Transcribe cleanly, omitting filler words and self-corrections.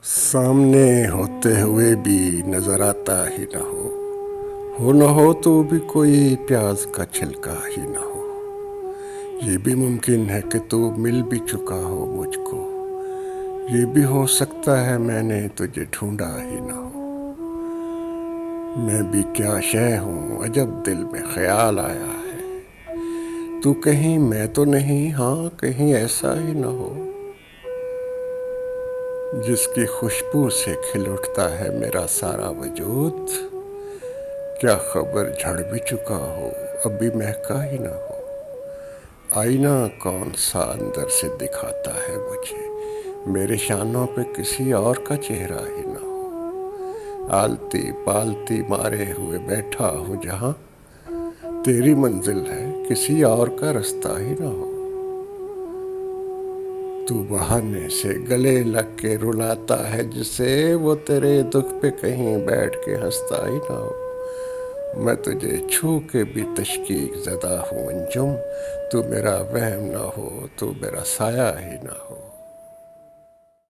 सामने होते हुए भी नजर आता ही ना हो न हो तो भी कोई प्याज का छिलका ही ना हो। ये भी मुमकिन है कि तू मिल भी चुका हो मुझको। ये भी हो सकता है मैंने तुझे ढूंढा ही ना हो। मैं भी क्या शय हूँ अजब दिल में ख्याल आया है। तू कहीं मैं तो नहीं, हाँ कहीं ऐसा ही ना हो जिसकी खुशबू से खिल उठता है मेरा सारा वजूद। क्या खबर झड़ भी चुका हो, अभी महका ही ना हो। आईना कौन सा अंदर से दिखाता है मुझे, मेरे शानों पे किसी और का चेहरा ही ना हो। आलती पालती मारे हुए बैठा हूँ जहाँ, तेरी मंजिल है किसी और का रास्ता ही ना हो। तू बहाने से गले लग के रुलाता है जिसे, वो तेरे दुख पे कहीं बैठ के हंसता ही ना हो। मैं तुझे छू के भी तशकीक ज़दा हूँ अंजुम, तू मेरा वहम ना हो, तू मेरा साया ही ना हो।